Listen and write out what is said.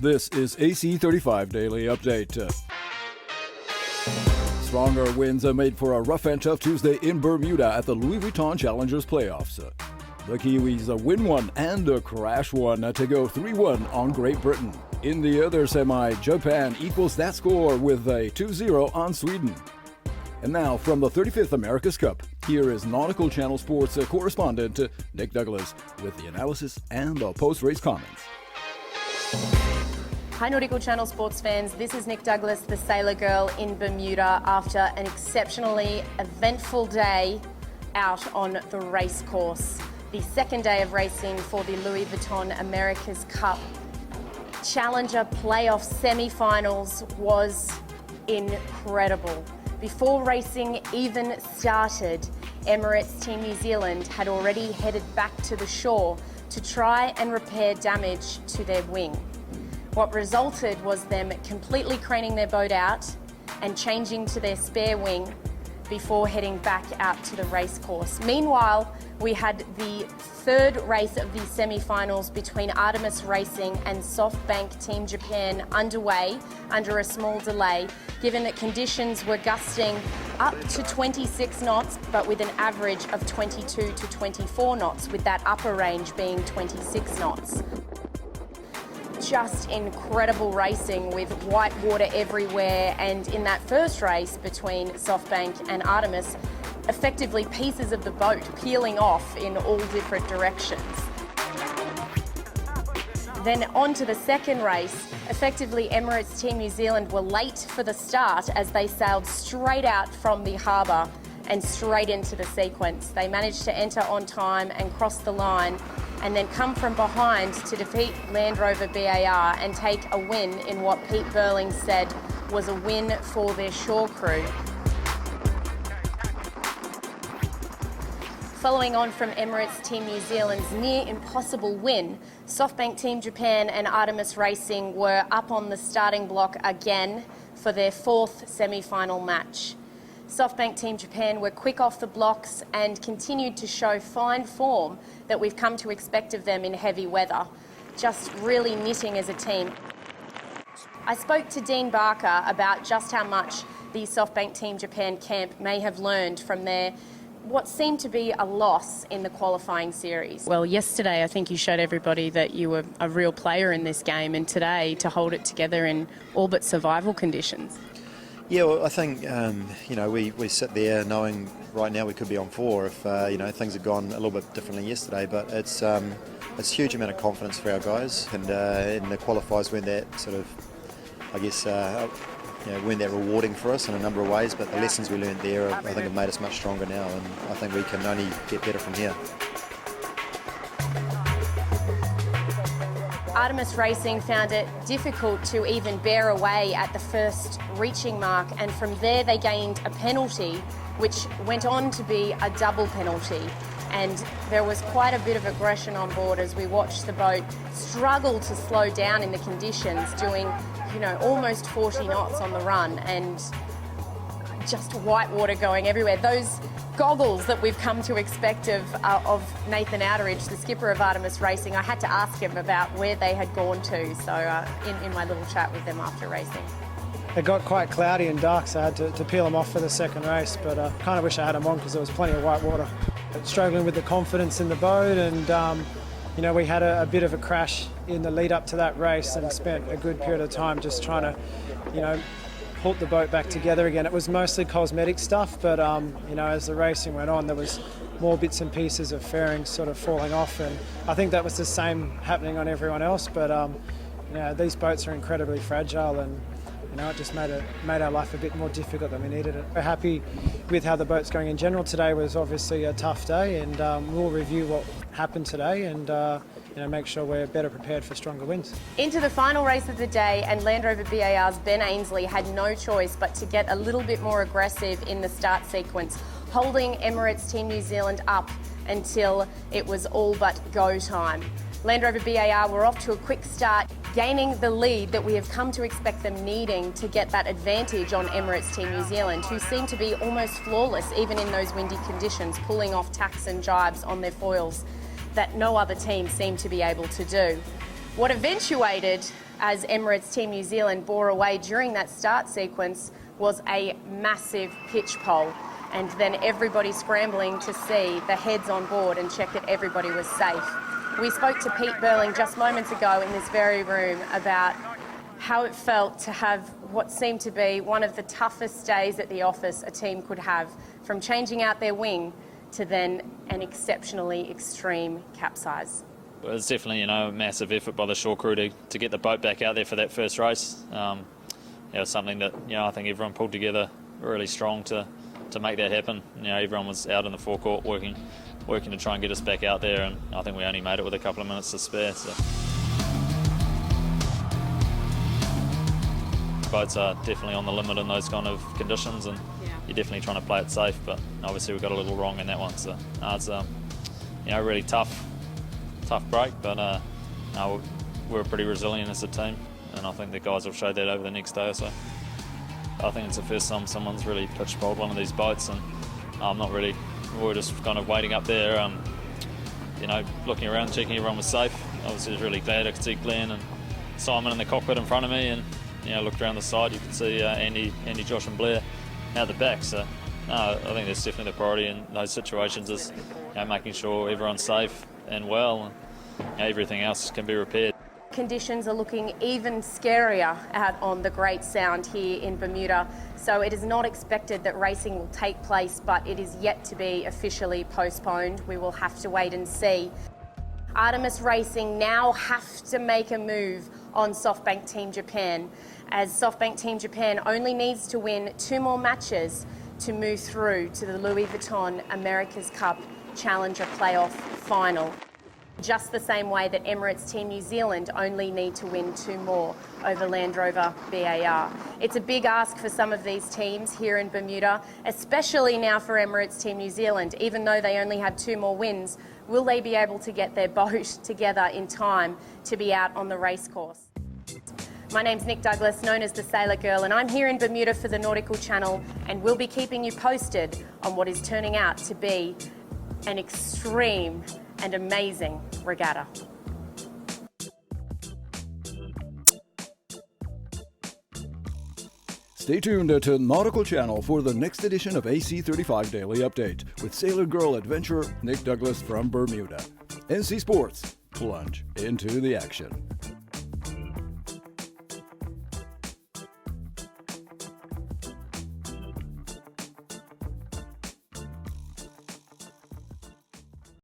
This is AC35 Daily Update. Stronger winds are made for a rough and tough Tuesday in Bermuda at the Louis Vuitton Challengers Playoffs. The Kiwis win one and crash one to go 3-1 on Great Britain. In the other semi, Japan equals that score with a 2-0 on Sweden. And now from the 35th America's Cup, here is Nautical Channel Sports correspondent Nick Douglas with the analysis and the post-race comments. Hi Nautical Channel Sports fans, this is Nick Douglas, the Sailor Girl in Bermuda after an exceptionally eventful day out on the race course. The second day of racing for the Louis Vuitton America's Cup Challenger Playoff semi-finals was incredible. Before racing even started, Emirates Team New Zealand had already headed back to the shore to try and repair damage to their wing. What resulted was them completely craning their boat out and changing to their spare wing before heading back out to the race course. Meanwhile, we had the third race of the semi-finals between Artemis Racing and SoftBank Team Japan underway under a small delay, given that conditions were gusting up to 26 knots, but with an average of 22 to 24 knots, with that upper range being 26 knots. Just incredible racing with white water everywhere, and in that first race between SoftBank and Artemis, effectively pieces of the boat peeling off in all different directions. Then on to the second race. Effectively, Emirates Team New Zealand were late for the start as they sailed straight out from the harbour and straight into the sequence. They managed to enter on time and cross the line, and then come from behind to defeat Land Rover BAR and take a win in what Pete Burling said was a win for their shore crew. Following on from Emirates Team New Zealand's near impossible win, SoftBank Team Japan and Artemis Racing were up on the starting block again for their fourth semi-final match. SoftBank Team Japan were quick off the blocks and continued to show fine form that we've come to expect of them in heavy weather, just really knitting as a team. I spoke to Dean Barker about just how much the SoftBank Team Japan camp may have learned from their what seemed to be a loss in the qualifying series. Well, yesterday I think you showed everybody that you were a real player in this game, and today to hold it together in all but survival conditions. Yeah, well, I think, we sit there knowing right now we could be on 4 if, things had gone a little bit differently yesterday, but it's a huge amount of confidence for our guys, and the qualifiers weren't that sort of, weren't that rewarding for us in a number of ways, but the lessons we learned there, I think, have made us much stronger now, and I think we can only get better from here. Artemis Racing found it difficult to even bear away at the first reaching mark, and from there they gained a penalty, which went on to be a double penalty. And there was quite a bit of aggression on board as we watched the boat struggle to slow down in the conditions, doing, almost 40 knots on the run, and just white water going everywhere. Those goggles that we've come to expect of Nathan Outeridge, the skipper of Artemis Racing, I had to ask him about where they had gone to, so in my little chat with them after racing. It got quite cloudy and dark, so I had to peel them off for the second race, but I kind of wish I had them on because there was plenty of white water. But struggling with the confidence in the boat, and we had a bit of a crash in the lead up to that race and spent a good period of time just trying to, put the boat back together again. It was mostly cosmetic stuff, but as the racing went on, there was more bits and pieces of fairings sort of falling off, and I think that was the same happening on everyone else. But these boats are incredibly fragile, and it just made our life a bit more difficult than we needed it. We're happy with how the boat's going in general. Today was obviously a tough day, and we'll review what happened today and make sure we're better prepared for stronger winds. Into the final race of the day, and Land Rover BAR's Ben Ainsley had no choice but to get a little bit more aggressive in the start sequence, holding Emirates Team New Zealand up until it was all but go time. Land Rover BAR were off to a quick start, gaining the lead that we have come to expect them needing to get that advantage on Emirates Team New Zealand, who seem to be almost flawless even in those windy conditions, pulling off tacks and jibes on their foils that no other team seemed to be able to do. What eventuated as Emirates Team New Zealand bore away during that start sequence was a massive pitch pole, and then everybody scrambling to see the heads on board and check that everybody was safe. We spoke to Pete Burling just moments ago in this very room about how it felt to have what seemed to be one of the toughest days at the office a team could have, from changing out their wing to then an exceptionally extreme capsize. Well, it's definitely, a massive effort by the shore crew to get the boat back out there for that first race. It was something that, I think everyone pulled together really strong to make that happen. Everyone was out in the forecourt working to try and get us back out there, and I think we only made it with a couple of minutes to spare. So. Boats are definitely on the limit in those kind of conditions, and you're definitely trying to play it safe, but obviously we got a little wrong in that one. So it's really tough break, but we're pretty resilient as a team, and I think the guys will show that over the next day or so. I think it's the first time someone's really pitch bowled one of these boats, and we're just kind of waiting up there, looking around, checking everyone was safe. Obviously I was really glad I could see Glenn and Simon in the cockpit in front of me, and looked around the side, you could see Andy, Josh and Blair out the back. So I think that's definitely the priority in those situations is making sure everyone's safe and well, and everything else can be repaired. Conditions are looking even scarier out on the Great Sound here in Bermuda, so it is not expected that racing will take place, but it is yet to be officially postponed. We will have to wait and see. Artemis Racing now have to make a move on SoftBank Team Japan, as SoftBank Team Japan only needs to win 2 more matches to move through to the Louis Vuitton America's Cup Challenger Playoff Final. Just the same way that Emirates Team New Zealand only need to win 2 more over Land Rover BAR. It's a big ask for some of these teams here in Bermuda, especially now for Emirates Team New Zealand. Even though they only have 2 more wins, will they be able to get their boat together in time to be out on the racecourse? My name's Nick Douglas, known as the Sailor Girl, and I'm here in Bermuda for the Nautical Channel, and we'll be keeping you posted on what is turning out to be an extreme and amazing regatta. Stay tuned to Nautical Channel for the next edition of AC35 Daily Update with Sailor Girl adventurer Nick Douglas from Bermuda. NC Sports, plunge into the action.